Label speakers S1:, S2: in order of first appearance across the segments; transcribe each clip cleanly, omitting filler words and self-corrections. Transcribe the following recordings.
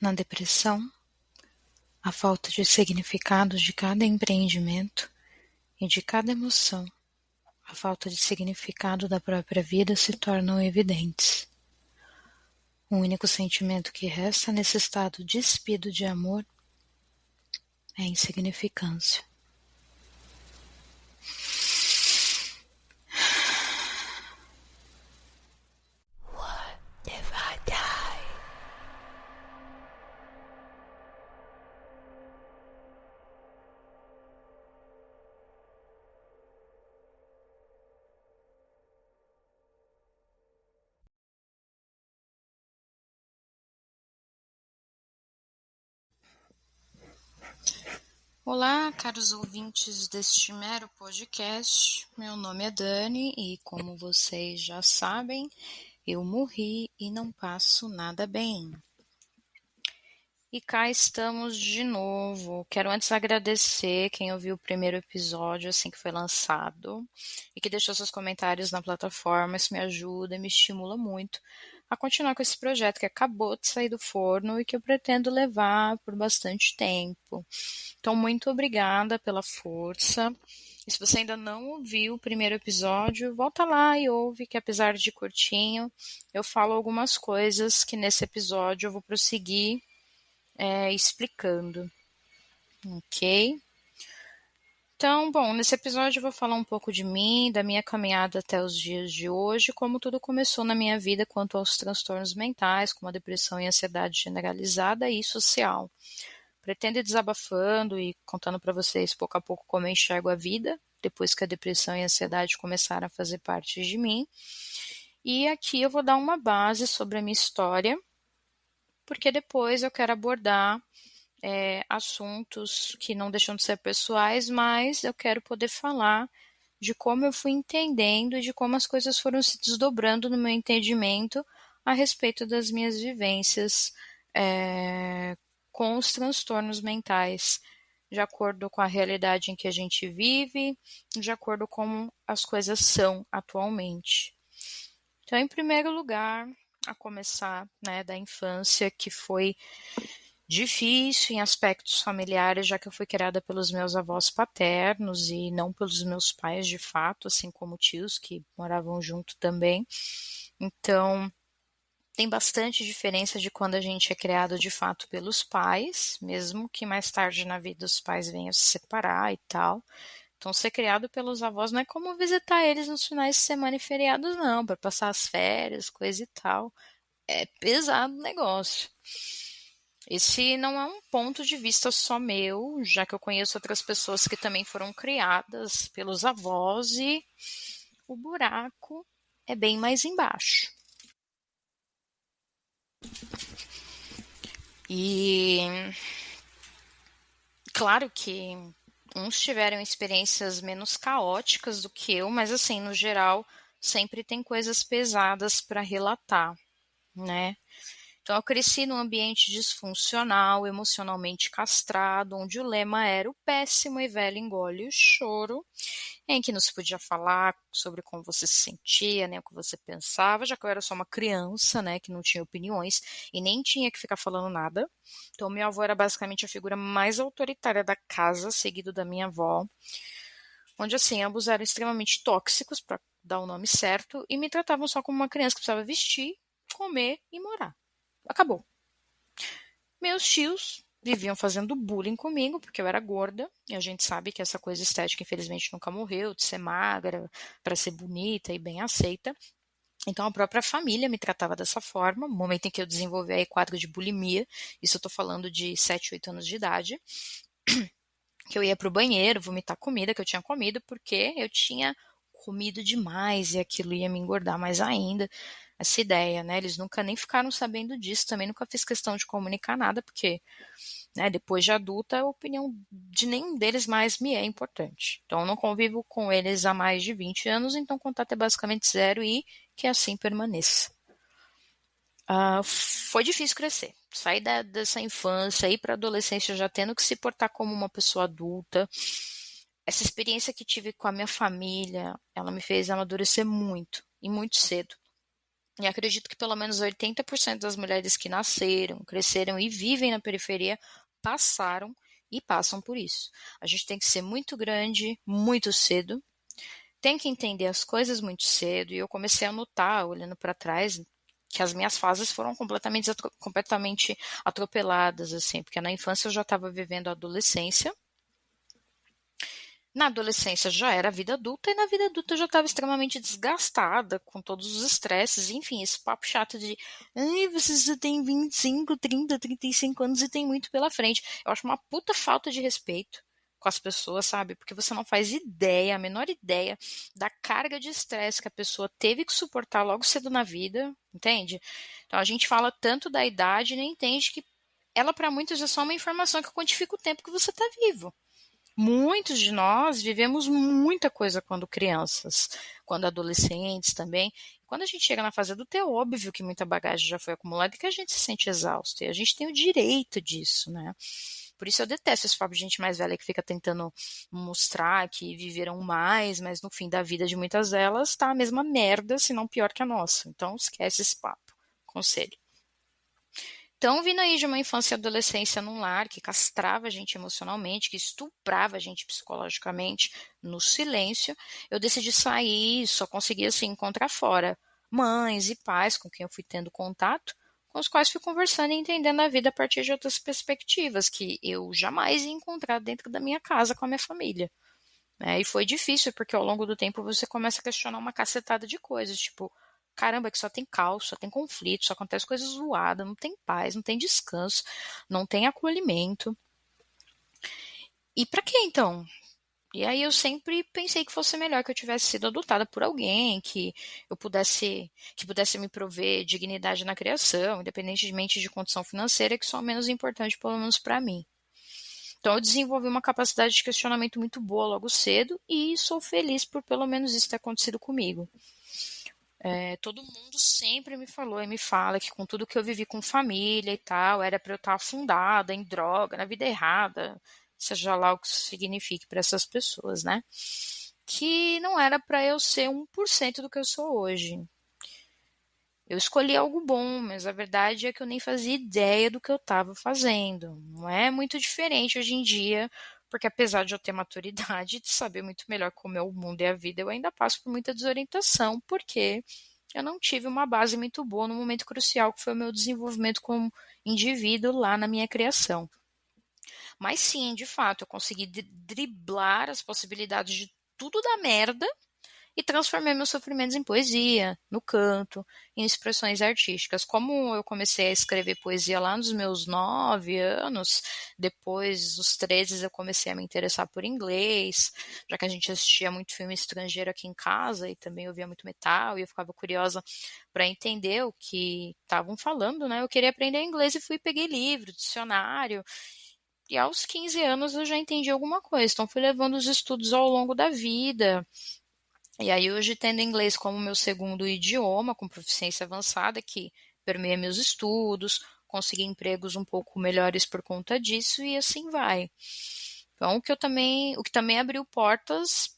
S1: Na depressão, a falta de significado de cada empreendimento e de cada emoção, a falta de significado da própria vida se tornam evidentes. O único sentimento que resta nesse estado despido de amor é a insignificância. What if I die? Olá, caros ouvintes deste mero podcast. Meu nome é Dani e, como vocês já sabem, eu morri e não passo nada bem. E cá estamos de novo. Quero antes agradecer quem ouviu o primeiro episódio assim que foi lançado e que deixou seus comentários na plataforma. Isso me ajuda e me estimula muito a continuar com esse projeto que acabou de sair do forno e que eu pretendo levar por bastante tempo. Então, muito obrigada pela força. E se você ainda não ouviu o primeiro episódio, volta lá e ouve, que apesar de curtinho, eu falo algumas coisas que nesse episódio eu vou prosseguir explicando, ok? Então, bom, nesse episódio eu vou falar um pouco de mim, da minha caminhada até os dias de hoje, como tudo começou na minha vida quanto aos transtornos mentais, como a depressão e ansiedade generalizada e social. Pretendo ir desabafando e contando para vocês pouco a pouco como eu enxergo a vida, depois que a depressão e a ansiedade começaram a fazer parte de mim. E aqui eu vou dar uma base sobre a minha história, porque depois eu quero abordar assuntos que não deixam de ser pessoais, mas eu quero poder falar de como eu fui entendendo e de como as coisas foram se desdobrando no meu entendimento a respeito das minhas vivências com os transtornos mentais, de acordo com a realidade em que a gente vive, de acordo com como as coisas são atualmente. Então, em primeiro lugar, a começar da infância, que foi difícil em aspectos familiares, já que eu fui criada pelos meus avós paternos e não pelos meus pais de fato, assim como tios que moravam junto também. Então, tem bastante diferença de quando a gente é criado de fato pelos pais, mesmo que mais tarde na vida os pais venham se separar e tal. Então, ser criado pelos avós não é como visitar eles nos finais de semana e feriados, não, para passar as férias, coisa e tal. É pesado o negócio. Esse não é um ponto de vista só meu, já que eu conheço outras pessoas que também foram criadas pelos avós e o buraco é bem mais embaixo. E claro que uns tiveram experiências menos caóticas do que eu, mas assim, no geral, sempre tem coisas pesadas para relatar, né? Então, eu cresci num ambiente disfuncional, emocionalmente castrado, onde o lema era o péssimo e velho engole o choro, em que não se podia falar sobre como você se sentia, nem o que você pensava, já que eu era só uma criança, né, que não tinha opiniões e nem tinha que ficar falando nada. Então, meu avô era basicamente a figura mais autoritária da casa, seguido da minha avó, onde, assim, ambos eram extremamente tóxicos, para dar o nome certo, e me tratavam só como uma criança que precisava vestir, comer e morar. Acabou. Meus tios viviam fazendo bullying comigo, porque eu era gorda, e a gente sabe que essa coisa estética, infelizmente, nunca morreu, de ser magra, para ser bonita e bem aceita. Então, a própria família me tratava dessa forma, no momento em que eu desenvolvi aí quadro de bulimia, isso eu tô falando de 7, 8 anos de idade, que eu ia pro banheiro vomitar comida que eu tinha comido, porque eu tinha comido demais e aquilo ia me engordar mais ainda. Essa ideia, né? Eles nunca nem ficaram sabendo disso, também nunca fiz questão de comunicar nada, porque depois de adulta, a opinião de nenhum deles mais me é importante. Então, eu não convivo com eles há mais de 20 anos, então o contato é basicamente zero e que assim permaneça. Foi difícil crescer. Sair dessa infância, ir para a adolescência já tendo que se portar como uma pessoa adulta. Essa experiência que tive com a minha família, ela me fez amadurecer muito, e muito cedo. E acredito que pelo menos 80% das mulheres que nasceram, cresceram e vivem na periferia passaram e passam por isso. A gente tem que ser muito grande, muito cedo, tem que entender as coisas muito cedo, e eu comecei a notar, olhando para trás, que as minhas fases foram completamente atropeladas, assim, porque na infância eu já estava vivendo a adolescência, na adolescência já era a vida adulta, e na vida adulta eu já estava extremamente desgastada com todos os estresses, enfim, esse papo chato de ai, você já tem 25, 30, 35 anos e tem muito pela frente. Eu acho uma puta falta de respeito com as pessoas, sabe? Porque você não faz ideia, a menor ideia da carga de estresse que a pessoa teve que suportar logo cedo na vida, entende? Então a gente fala tanto da idade e nem entende que ela para muitos é só uma informação que quantifica o tempo que você está vivo. Muitos de nós vivemos muita coisa quando crianças, quando adolescentes também. Quando a gente chega na fase adulta, é óbvio que muita bagagem já foi acumulada e que a gente se sente exausto. E a gente tem o direito disso, né? Por isso eu detesto esse papo de gente mais velha que fica tentando mostrar que viveram mais, mas no fim da vida de muitas delas tá a mesma merda, se não pior que a nossa. Então esquece esse papo. Conselho. Então, vindo aí de uma infância e adolescência num lar que castrava a gente emocionalmente, que estuprava a gente psicologicamente, no silêncio, eu decidi sair, só consegui assim encontrar fora mães e pais com quem eu fui tendo contato, com os quais fui conversando e entendendo a vida a partir de outras perspectivas que eu jamais ia encontrar dentro da minha casa com a minha família. Né? E foi difícil, porque ao longo do tempo você começa a questionar uma cacetada de coisas, tipo, caramba, que só tem caos, só tem conflito, só acontece coisas zoadas, não tem paz, não tem descanso, não tem acolhimento. E pra que então? E aí eu sempre pensei que fosse melhor que eu tivesse sido adotada por alguém, que pudesse me prover dignidade na criação, independentemente de condição financeira, que só menos importante, pelo menos para mim. Então eu desenvolvi uma capacidade de questionamento muito boa logo cedo e sou feliz por pelo menos isso ter acontecido comigo. Todo mundo sempre me falou e me fala que com tudo que eu vivi com família e tal, era para eu estar afundada em droga, na vida errada, seja lá o que isso signifique para essas pessoas, né? Que não era para eu ser 1% do que eu sou hoje. Eu escolhi algo bom, mas a verdade é que eu nem fazia ideia do que eu estava fazendo. Não é muito diferente hoje em dia, porque apesar de eu ter maturidade e de saber muito melhor como é o mundo e a vida, eu ainda passo por muita desorientação, porque eu não tive uma base muito boa no momento crucial que foi o meu desenvolvimento como indivíduo lá na minha criação. Mas sim, de fato, eu consegui driblar as possibilidades de tudo da merda e transformei meus sofrimentos em poesia, no canto, em expressões artísticas. Como eu comecei a escrever poesia lá nos meus 9 anos, depois dos 13 eu comecei a me interessar por inglês, já que a gente assistia muito filme estrangeiro aqui em casa e também ouvia muito metal e eu ficava curiosa para entender o que estavam falando, né? Eu queria aprender inglês e fui e peguei livro, dicionário. E aos 15 anos eu já entendi alguma coisa, então fui levando os estudos ao longo da vida. E aí hoje tendo inglês como meu segundo idioma, com proficiência avançada, que permeia meus estudos, consegui empregos um pouco melhores por conta disso e assim vai. Então o que também abriu portas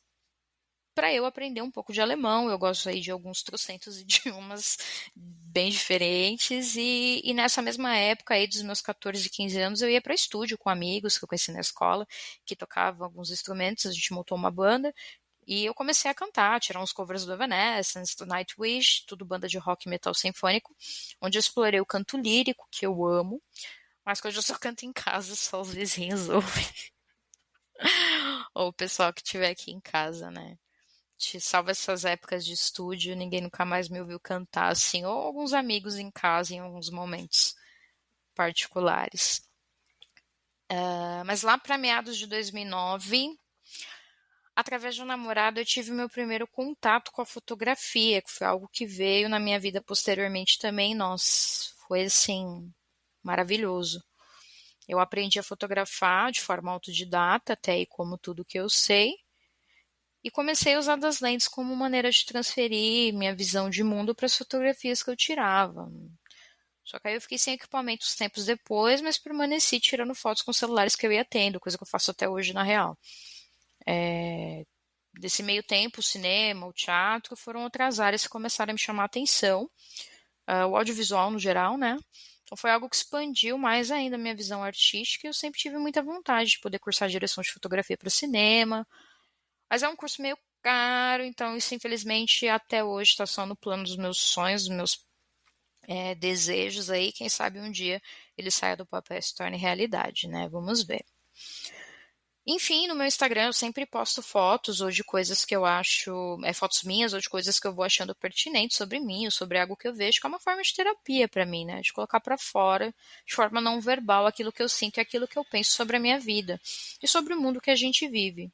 S1: para eu aprender um pouco de alemão. Eu gosto aí de alguns trocentos idiomas bem diferentes e nessa mesma época aí dos meus 14, 15 anos eu ia para estúdio com amigos que eu conheci na escola, que tocavam alguns instrumentos, a gente montou uma banda e eu comecei a cantar, tirar uns covers do Evanescence, do Nightwish, tudo banda de rock e metal sinfônico, onde eu explorei o canto lírico, que eu amo, mas que hoje eu só canto em casa, só os vizinhos ouvem, ou o pessoal que estiver aqui em casa, né? Salvo essas épocas de estúdio, ninguém nunca mais me ouviu cantar assim, ou alguns amigos em casa em alguns momentos particulares. Mas lá para meados de 2009, através de um namorado, eu tive meu primeiro contato com a fotografia, que foi algo que veio na minha vida posteriormente também. Nossa, foi assim, maravilhoso. Eu aprendi a fotografar de forma autodidata, até aí como tudo que eu sei, e comecei a usar das lentes como maneira de transferir minha visão de mundo para as fotografias que eu tirava. Só que aí eu fiquei sem equipamento uns tempos depois, mas permaneci tirando fotos com celulares que eu ia tendo, coisa que eu faço até hoje na real. Desse meio tempo, o cinema, o teatro foram outras áreas que começaram a me chamar a atenção. o audiovisual no geral, né? Então foi algo que expandiu mais ainda a minha visão artística e eu sempre tive muita vontade de poder cursar direção de fotografia para cinema. Mas é um curso meio caro, então isso infelizmente até hoje está só no plano dos meus sonhos, dos meus desejos aí. Quem sabe um dia ele saia do papel e se torne realidade, né? Vamos ver. Enfim, no meu Instagram eu sempre posto fotos ou de coisas que eu acho, fotos minhas ou de coisas que eu vou achando pertinentes sobre mim, ou sobre algo que eu vejo, que é uma forma de terapia para mim, né? De colocar para fora, de forma não verbal, aquilo que eu sinto e aquilo que eu penso sobre a minha vida e sobre o mundo que a gente vive.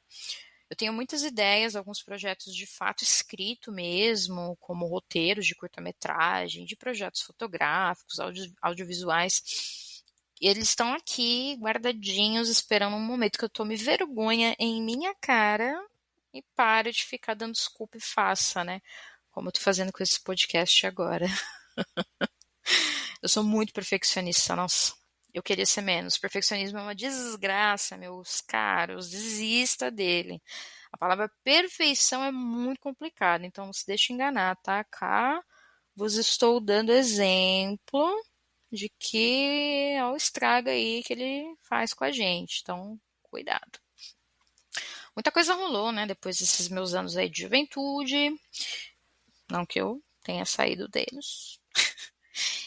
S1: Eu tenho muitas ideias, alguns projetos de fato escrito mesmo, como roteiros de curta-metragem, de projetos fotográficos, audiovisuais. E eles estão aqui guardadinhos, esperando um momento que eu tome vergonha em minha cara e pare de ficar dando desculpa e faça, né? Como eu tô fazendo com esse podcast agora. Eu sou muito perfeccionista, nossa. Eu queria ser menos. Perfeccionismo é uma desgraça, meus caros. Desista dele. A palavra perfeição é muito complicada, então não se deixe enganar, tá? Cá vos estou dando exemplo de que é o estrago aí que ele faz com a gente. Então, cuidado. Muita coisa rolou, né? Depois desses meus anos aí de juventude. Não que eu tenha saído deles.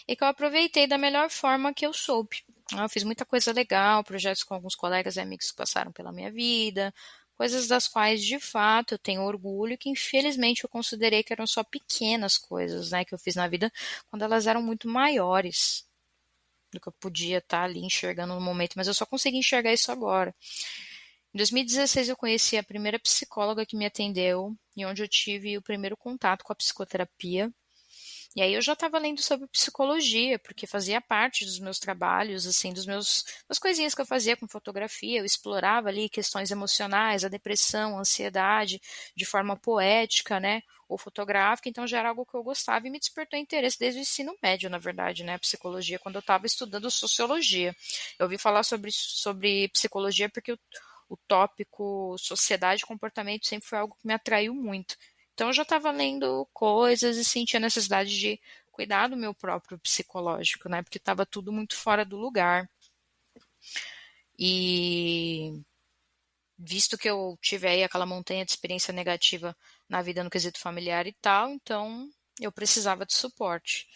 S1: E que eu aproveitei da melhor forma que eu soube. Eu fiz muita coisa legal, projetos com alguns colegas e amigos que passaram pela minha vida, coisas das quais de fato eu tenho orgulho, que infelizmente eu considerei que eram só pequenas coisas, né, que eu fiz na vida, quando elas eram muito maiores do que eu podia estar ali enxergando no momento, mas eu só consegui enxergar isso agora. Em 2016 eu conheci a primeira psicóloga que me atendeu e onde eu tive o primeiro contato com a psicoterapia. E aí eu já estava lendo sobre psicologia, porque fazia parte dos meus trabalhos, assim, das coisinhas que eu fazia com fotografia, eu explorava ali questões emocionais, a depressão, a ansiedade, de forma poética, né, ou fotográfica, então já era algo que eu gostava e me despertou interesse desde o ensino médio, na verdade, né, psicologia, quando eu estava estudando sociologia. Eu ouvi falar sobre psicologia porque o tópico sociedade e comportamento sempre foi algo que me atraiu muito. Então eu já estava lendo coisas e sentia a necessidade de cuidar do meu próprio psicológico, né? Porque estava tudo muito fora do lugar. E visto que eu tive aí aquela montanha de experiência negativa na vida no quesito familiar e tal, então eu precisava de suporte.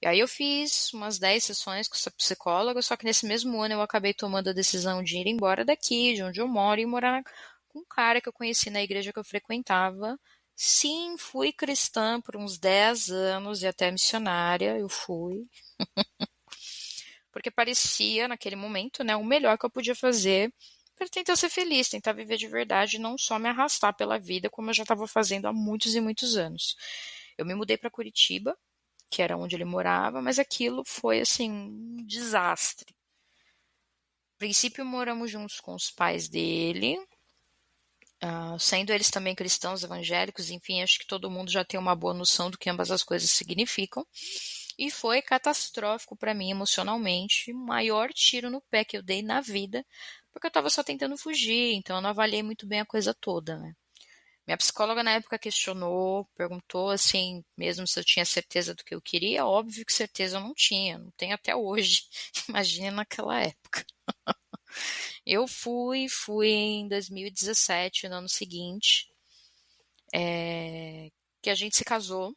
S1: E aí eu fiz umas 10 sessões com essa psicóloga, só que nesse mesmo ano eu acabei tomando a decisão de ir embora daqui, de onde eu moro, e morar com um cara que eu conheci na igreja que eu frequentava. Sim, fui cristã por uns 10 anos e até missionária eu fui. Porque parecia, naquele momento, né, o melhor que eu podia fazer para tentar ser feliz, tentar viver de verdade e não só me arrastar pela vida, como eu já estava fazendo há muitos e muitos anos. Eu me mudei para Curitiba, que era onde ele morava, mas aquilo foi, assim, um desastre. No princípio, moramos juntos com os pais dele, sendo eles também cristãos evangélicos, enfim, acho que todo mundo já tem uma boa noção do que ambas as coisas significam. E foi catastrófico para mim emocionalmente, o maior tiro no pé que eu dei na vida, porque eu estava só tentando fugir, então eu não avaliei muito bem a coisa toda, né? Minha psicóloga na época questionou, perguntou assim, mesmo se eu tinha certeza do que eu queria, óbvio que certeza eu não tinha, não tenho até hoje, imagina naquela época. Eu fui em 2017, no ano seguinte, que a gente se casou.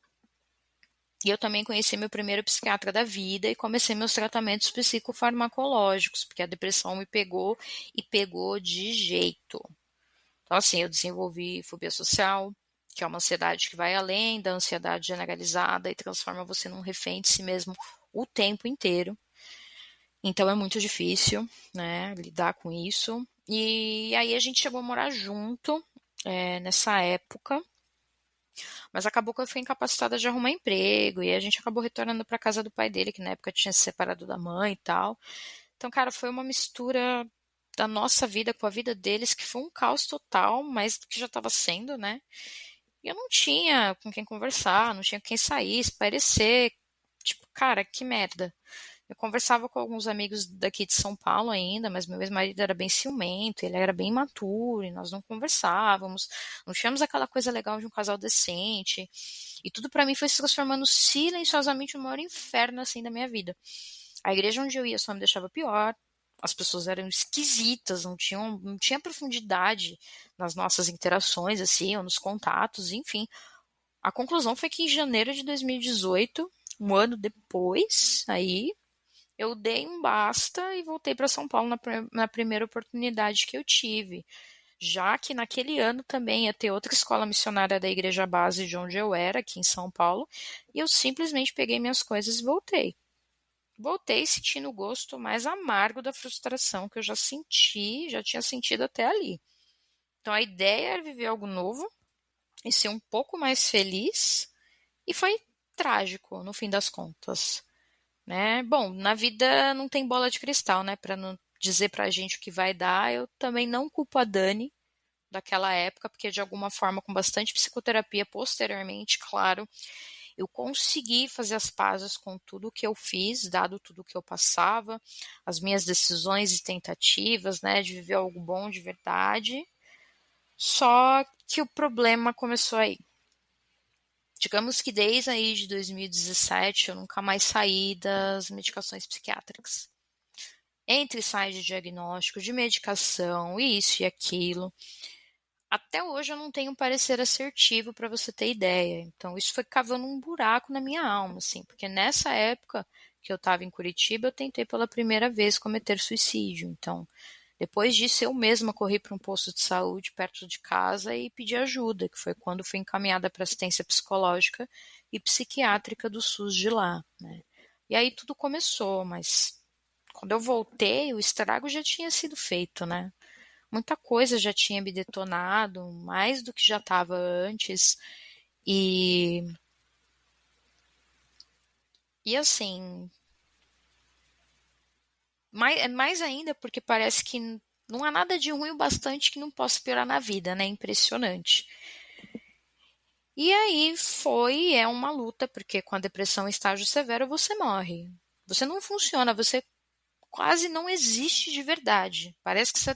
S1: E eu também conheci meu primeiro psiquiatra da vida e comecei meus tratamentos psicofarmacológicos, porque a depressão me pegou e pegou de jeito. Então, assim, eu desenvolvi fobia social, que é uma ansiedade que vai além da ansiedade generalizada e transforma você num refém de si mesmo o tempo inteiro. Então é muito difícil, né, lidar com isso. E aí a gente chegou a morar junto nessa época. Mas acabou que eu fui incapacitada de arrumar emprego, e a gente acabou retornando para casa do pai dele, que na época tinha se separado da mãe e tal. Então, cara, foi uma mistura da nossa vida com a vida deles, que foi um caos total, mas que já estava sendo, né? E eu não tinha com quem conversar, não tinha com quem sair, espairecer. Tipo, cara, que merda. Eu conversava com alguns amigos daqui de São Paulo ainda, mas meu ex-marido era bem ciumento, ele era bem imaturo, e nós não conversávamos, não tínhamos aquela coisa legal de um casal decente, e tudo pra mim foi se transformando silenciosamente no maior inferno, assim, da minha vida. A igreja onde eu ia só me deixava pior, as pessoas eram esquisitas, não tinha profundidade nas nossas interações, assim, ou nos contatos, enfim. A conclusão foi que em janeiro de 2018, um ano depois, aí eu dei um basta e voltei para São Paulo na primeira oportunidade que eu tive. Já que naquele ano também ia ter outra escola missionária da igreja base de onde eu era, aqui em São Paulo, e eu simplesmente peguei minhas coisas e voltei. Voltei sentindo o gosto mais amargo da frustração que eu já tinha sentido até ali. Então a ideia era viver algo novo e ser um pouco mais feliz, e foi trágico no fim das contas, né? Bom, na vida não tem bola de cristal, né? Para não dizer pra gente o que vai dar, eu também não culpo a Dani daquela época, porque de alguma forma, com bastante psicoterapia posteriormente, claro, eu consegui fazer as pazes com tudo que eu fiz, dado tudo que eu passava, as minhas decisões e tentativas, né, de viver algo bom de verdade. Só que o problema começou aí. Digamos que desde aí de 2017 eu nunca mais saí das medicações psiquiátricas. Entre ensaios de diagnóstico, de medicação, isso e aquilo. Até hoje eu não tenho um parecer assertivo para você ter ideia. Então isso foi cavando um buraco na minha alma, assim, porque nessa época que eu estava em Curitiba, eu tentei pela primeira vez cometer suicídio. Então, depois disso eu mesma corri para um posto de saúde perto de casa e pedi ajuda, que foi quando fui encaminhada para assistência psicológica e psiquiátrica do SUS de lá, né? E aí tudo começou, mas quando eu voltei, o estrago já tinha sido feito, né? Muita coisa já tinha me detonado, mais do que já estava antes. E, e assim, mais ainda porque parece que não há nada de ruim o bastante que não possa piorar na vida, né? Impressionante. E aí é uma luta, porque com a depressão em estágio severo você morre. Você não funciona, você quase não existe de verdade. Parece que você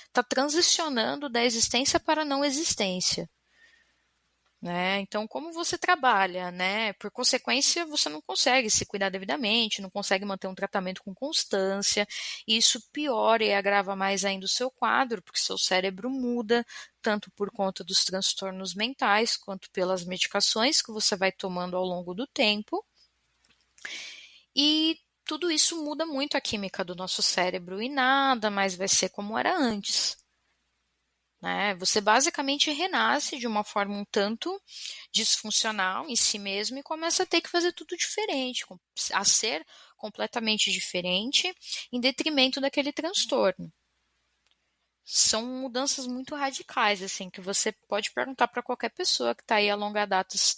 S1: está transicionando da existência para a não existência. Né? Então, como você trabalha, né? Por consequência, você não consegue se cuidar devidamente, não consegue manter um tratamento com constância, e isso piora e agrava mais ainda o seu quadro, porque seu cérebro muda, tanto por conta dos transtornos mentais, quanto pelas medicações que você vai tomando ao longo do tempo. E tudo isso muda muito a química do nosso cérebro, e nada mais vai ser como era antes. Né? Você basicamente renasce de uma forma um tanto disfuncional em si mesmo e começa a ter que fazer tudo diferente, a ser completamente diferente, em detrimento daquele transtorno. São mudanças muito radicais, assim, que você pode perguntar para qualquer pessoa que está aí a longa data se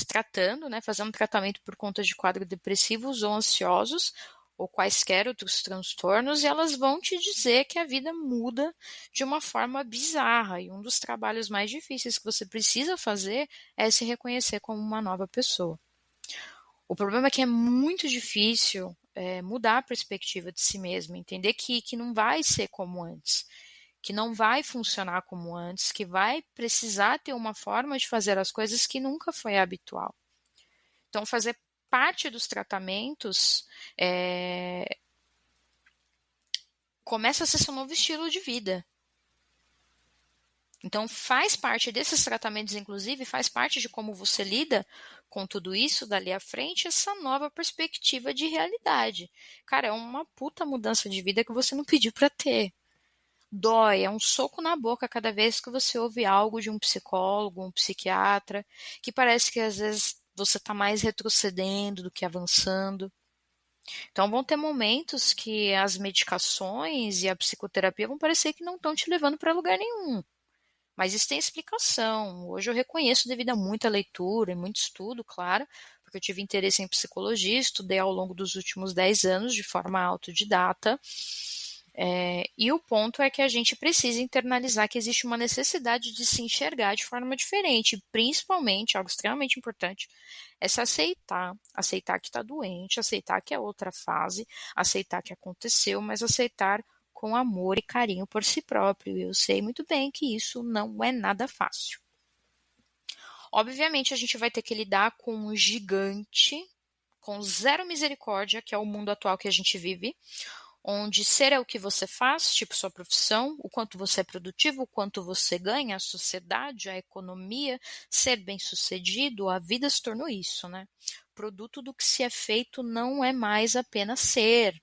S1: tratando, né, fazendo tratamento por conta de quadros depressivos ou ansiosos, ou quaisquer outros transtornos, e elas vão te dizer que a vida muda de uma forma bizarra. E um dos trabalhos mais difíceis que você precisa fazer é se reconhecer como uma nova pessoa. O problema é que é muito difícil mudar a perspectiva de si mesmo, entender que não vai ser como antes, que não vai funcionar como antes, que vai precisar ter uma forma de fazer as coisas que nunca foi habitual. Então, fazer parte dos tratamentos começa a ser seu novo estilo de vida. Então, faz parte desses tratamentos, inclusive, faz parte de como você lida com tudo isso dali à frente, essa nova perspectiva de realidade. Cara, é uma puta mudança de vida que você não pediu para ter. Dói, é um soco na boca cada vez que você ouve algo de um psicólogo, um psiquiatra, que parece que às vezes você está mais retrocedendo do que avançando. Então vão ter momentos que as medicações e a psicoterapia vão parecer que não estão te levando para lugar nenhum. Mas isso tem explicação. Hoje eu reconheço devido a muita leitura e muito estudo, claro, porque eu tive interesse em psicologia, estudei ao longo dos últimos 10 anos de forma autodidata. E o ponto é que a gente precisa internalizar que existe uma necessidade de se enxergar de forma diferente, principalmente, algo extremamente importante, é se aceitar que está doente, aceitar que é outra fase, aceitar que aconteceu, mas aceitar com amor e carinho por si próprio. Eu sei muito bem que isso não é nada fácil. Obviamente, a gente vai ter que lidar com um gigante, com zero misericórdia, que é o mundo atual que a gente vive, onde ser é o que você faz, tipo sua profissão, o quanto você é produtivo, o quanto você ganha, a sociedade, a economia, ser bem-sucedido, a vida se tornou isso, né? Produto do que se é feito não é mais apenas ser.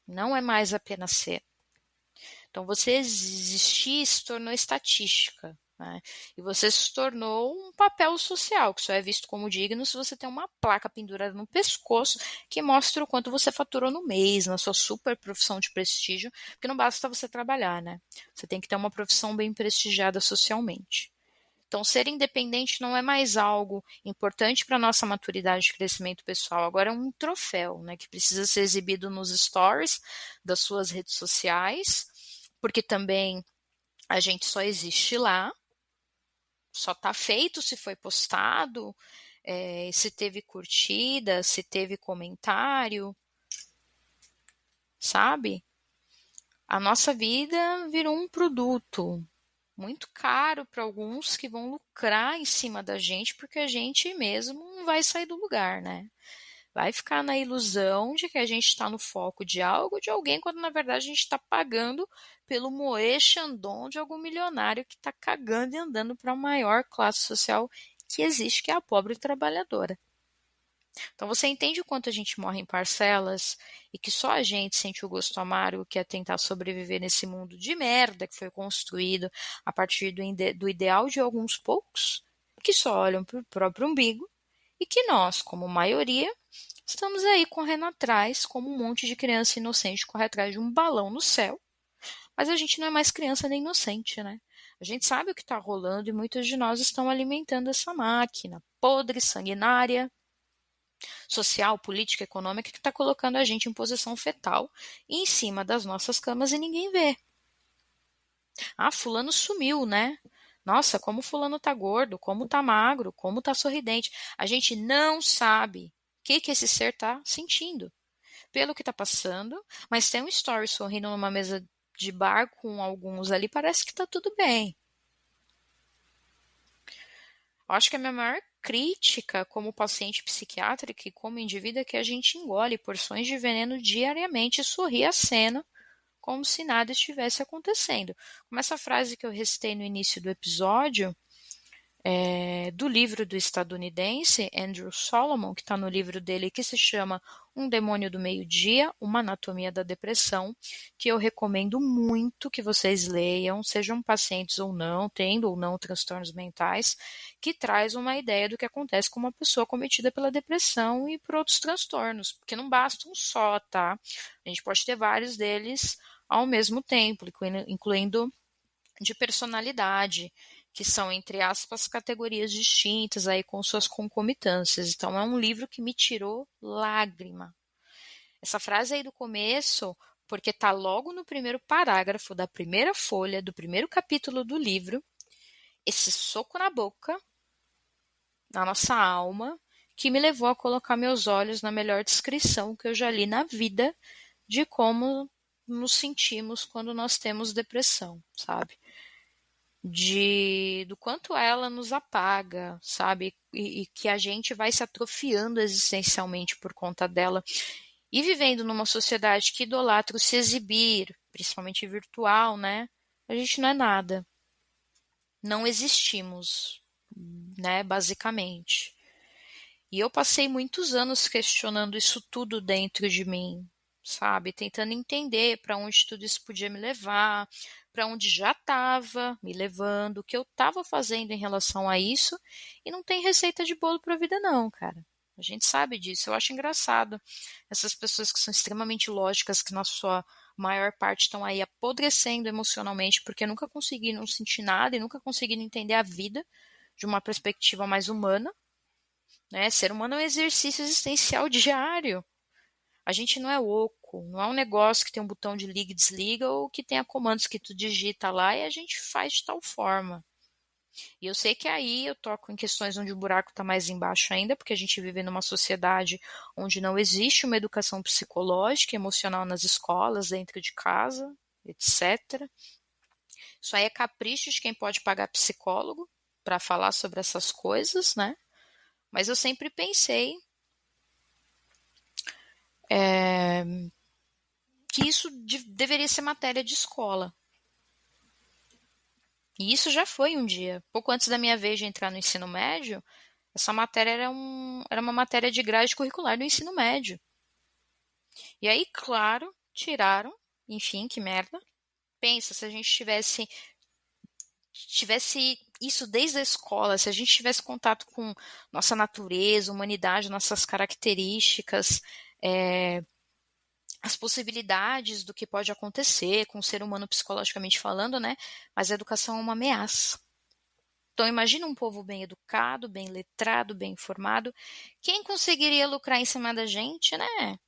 S1: Não é mais apenas ser. Então, você existir se tornou estatística, né? E você se tornou um papel social, que só é visto como digno se você tem uma placa pendurada no pescoço que mostra o quanto você faturou no mês, na sua super profissão de prestígio, porque não basta você trabalhar, né? Você tem que ter uma profissão bem prestigiada socialmente. Então, ser independente não é mais algo importante para a nossa maturidade de crescimento pessoal, agora é um troféu, né, que precisa ser exibido nos stories das suas redes sociais, porque também a gente só existe lá, só está feito se foi postado, se teve curtida, se teve comentário, sabe? A nossa vida virou um produto muito caro para alguns que vão lucrar em cima da gente, porque a gente mesmo não vai sair do lugar, né? Vai ficar na ilusão de que a gente está no foco de algo, de alguém, quando na verdade a gente está pagando pelo moé chandon de algum milionário que está cagando e andando para a maior classe social que existe, que é a pobre trabalhadora. Então você entende o quanto a gente morre em parcelas e que só a gente sente o gosto amargo que é tentar sobreviver nesse mundo de merda que foi construído a partir do ideal de alguns poucos que só olham para o próprio umbigo e que nós, como maioria, estamos aí correndo atrás como um monte de criança inocente corre atrás de um balão no céu, mas a gente não é mais criança nem inocente, né? A gente sabe o que está rolando e muitos de nós estão alimentando essa máquina podre, sanguinária, social, política, econômica que está colocando a gente em posição fetal em cima das nossas camas e ninguém vê. Ah, fulano sumiu, né? Nossa, como fulano tá gordo, como tá magro, como tá sorridente. A gente não sabe o que esse ser tá sentindo pelo que tá passando, mas tem um story sorrindo numa mesa de bar com alguns ali, parece que tá tudo bem. Eu acho que a minha maior crítica como paciente psiquiátrico e como indivíduo é que a gente engole porções de veneno diariamente e sorri a cena como se nada estivesse acontecendo. Como essa frase que eu recitei no início do episódio, do livro do estadunidense Andrew Solomon, que está no livro dele que se chama Um Demônio do Meio-Dia, Uma Anatomia da Depressão, que eu recomendo muito que vocês leiam, sejam pacientes ou não, tendo ou não transtornos mentais, que traz uma ideia do que acontece com uma pessoa cometida pela depressão e por outros transtornos, porque não basta um só, tá? A gente pode ter vários deles ao mesmo tempo, incluindo de personalidade, que são, entre aspas, categorias distintas aí com suas concomitâncias. Então é um livro que me tirou lágrima. Essa frase aí do começo, porque tá logo no primeiro parágrafo da primeira folha, do primeiro capítulo do livro, esse soco na boca, na nossa alma, que me levou a colocar meus olhos na melhor descrição que eu já li na vida de como nos sentimos quando nós temos depressão, sabe? Do quanto ela nos apaga, sabe? E que a gente vai se atrofiando existencialmente por conta dela. E vivendo numa sociedade que idolatra o se exibir, principalmente virtual, né? A gente não é nada. Não existimos, né? Basicamente. E eu passei muitos anos questionando isso tudo dentro de mim, sabe? Tentando entender para onde tudo isso podia me levar, para onde já estava me levando, o que eu estava fazendo em relação a isso, e não tem receita de bolo para a vida não, cara. A gente sabe disso. Eu acho engraçado essas pessoas que são extremamente lógicas, que na sua maior parte estão aí apodrecendo emocionalmente porque nunca conseguiram sentir nada e nunca conseguiram entender a vida de uma perspectiva mais humana, né? Ser humano é um exercício existencial diário. A gente não é oco, louco, não é um negócio que tem um botão de liga e desliga ou que tenha comandos que tu digita lá e a gente faz de tal forma. E eu sei que aí eu toco em questões onde o buraco está mais embaixo ainda, porque a gente vive numa sociedade onde não existe uma educação psicológica e emocional nas escolas, dentro de casa, etc. Isso aí é capricho de quem pode pagar psicólogo para falar sobre essas coisas, né? Mas eu sempre pensei que isso deveria ser matéria de escola. E isso já foi um dia. Pouco antes da minha vez de entrar no ensino médio, essa matéria era uma matéria de grade curricular do ensino médio. E aí, claro, tiraram. Enfim, que merda. Pensa, se a gente tivesse isso desde a escola, se a gente tivesse contato com nossa natureza, humanidade, nossas características, as possibilidades do que pode acontecer com o ser humano psicologicamente falando, né? Mas a educação é uma ameaça. Então imagina um povo bem educado, bem letrado, bem informado. Quem conseguiria lucrar em cima da gente, né?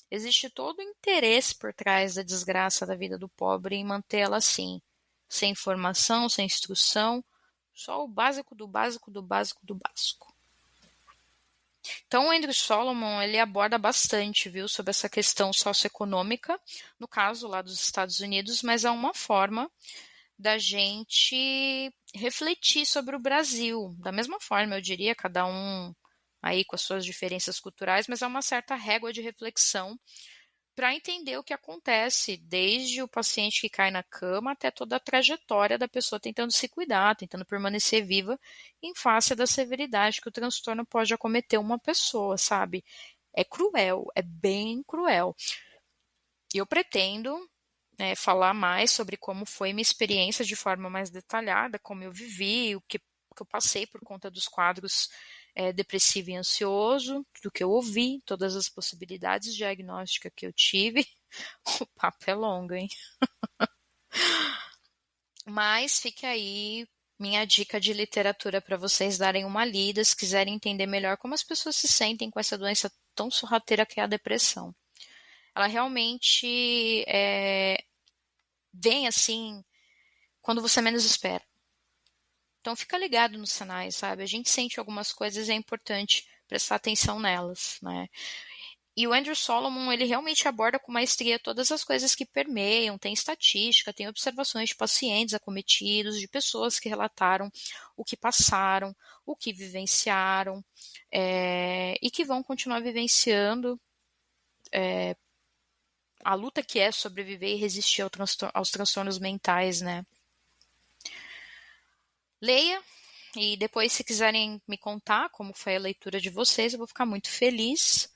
S1: Existe todo o interesse por trás da desgraça da vida do pobre em mantê-la assim, sem informação, sem instrução, só o básico do básico do básico do básico. Então, o Andrew Solomon, ele aborda bastante, viu, sobre essa questão socioeconômica, no caso lá dos Estados Unidos, mas é uma forma da gente refletir sobre o Brasil. Da mesma forma, eu diria, cada um aí com as suas diferenças culturais, mas é uma certa régua de reflexão para entender o que acontece, desde o paciente que cai na cama até toda a trajetória da pessoa tentando se cuidar, tentando permanecer viva em face da severidade que o transtorno pode acometer uma pessoa, sabe? É cruel, é bem cruel. E eu pretendo falar mais sobre como foi minha experiência de forma mais detalhada, como eu vivi, o que eu passei por conta dos quadros depressivo e ansioso, do que eu ouvi, todas as possibilidades diagnósticas que eu tive. O papo é longo, hein? Mas fica aí minha dica de literatura para vocês darem uma lida, se quiserem entender melhor como as pessoas se sentem com essa doença tão sorrateira que é a depressão. Ela realmente vem assim quando você menos espera. Então fica ligado nos sinais, sabe? A gente sente algumas coisas e é importante prestar atenção nelas, né? E o Andrew Solomon, ele realmente aborda com maestria todas as coisas que permeiam, tem estatística, tem observações de pacientes acometidos, de pessoas que relataram o que passaram, o que vivenciaram, e que vão continuar vivenciando a luta que é sobreviver e resistir aos transtornos mentais, né? Leia, e depois, se quiserem me contar como foi a leitura de vocês, eu vou ficar muito feliz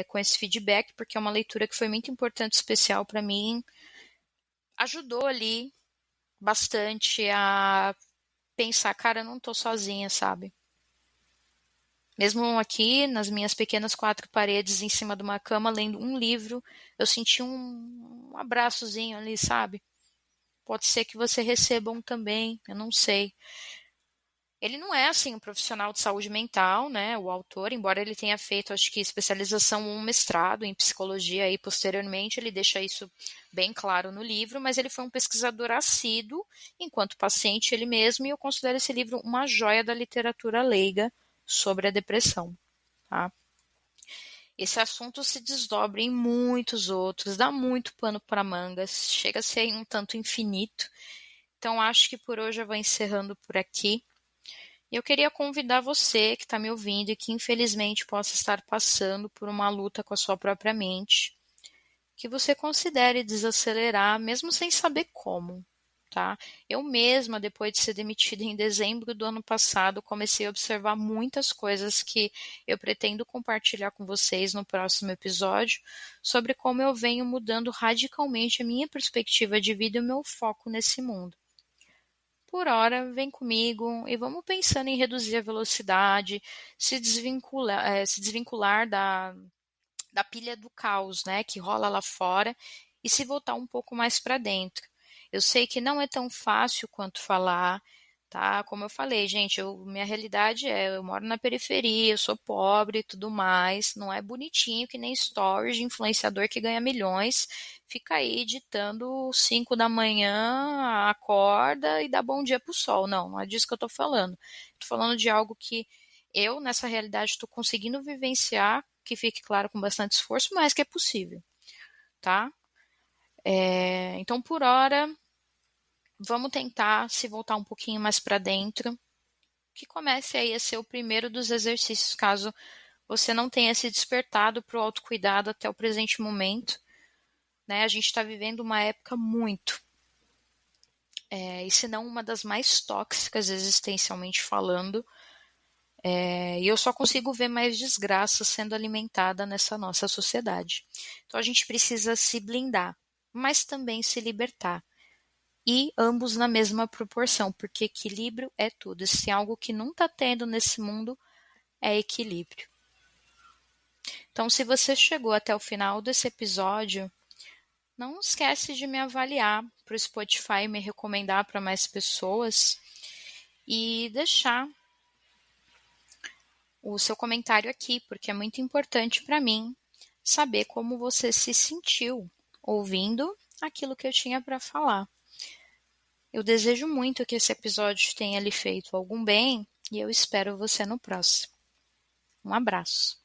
S1: com esse feedback, porque é uma leitura que foi muito importante, especial para mim. Ajudou ali bastante a pensar, cara, eu não tô sozinha, sabe? Mesmo aqui, nas minhas pequenas 4 paredes, em cima de uma cama, lendo um livro, eu senti um abraçozinho ali, sabe? Pode ser que você receba um também, eu não sei. Ele não é, assim, um profissional de saúde mental, né, o autor, embora ele tenha feito, acho que, especialização ou um mestrado em psicologia aí posteriormente, ele deixa isso bem claro no livro, mas ele foi um pesquisador assíduo, enquanto paciente ele mesmo, e eu considero esse livro uma joia da literatura leiga sobre a depressão, tá? Esse assunto se desdobra em muitos outros, dá muito pano para mangas, chega a ser um tanto infinito, então acho que por hoje eu vou encerrando por aqui. E eu queria convidar você que está me ouvindo e que infelizmente possa estar passando por uma luta com a sua própria mente, que você considere desacelerar, mesmo sem saber como, tá? Eu mesma, depois de ser demitida em dezembro do ano passado, comecei a observar muitas coisas que eu pretendo compartilhar com vocês no próximo episódio, sobre como eu venho mudando radicalmente a minha perspectiva de vida e o meu foco nesse mundo. Por hora, vem comigo e vamos pensando em reduzir a velocidade, se desvincular da pilha do caos, né, que rola lá fora e se voltar um pouco mais para dentro. Eu sei que não é tão fácil quanto falar, tá? Como eu falei, gente, minha realidade eu moro na periferia, eu sou pobre e tudo mais, não é bonitinho que nem stories de influenciador que ganha milhões, fica aí ditando 5 da manhã, acorda e dá bom dia pro sol. Não, não é disso que eu tô falando. Tô falando de algo que eu, nessa realidade, estou conseguindo vivenciar, que fique claro com bastante esforço, mas que é possível, tá? Então, por hora, vamos tentar se voltar um pouquinho mais para dentro, que comece aí a ser o primeiro dos exercícios, caso você não tenha se despertado para o autocuidado até o presente momento, né? A gente está vivendo uma época muito, e se não uma das mais tóxicas existencialmente falando, e eu só consigo ver mais desgraça sendo alimentada nessa nossa sociedade. Então a gente precisa se blindar, mas também se libertar. E ambos na mesma proporção, porque equilíbrio é tudo. Se algo que não está tendo nesse mundo é equilíbrio. Então, se você chegou até o final desse episódio, não esquece de me avaliar para o Spotify me recomendar para mais pessoas e deixar o seu comentário aqui, porque é muito importante para mim saber como você se sentiu ouvindo aquilo que eu tinha para falar. Eu desejo muito que esse episódio tenha lhe feito algum bem e eu espero você no próximo. Um abraço.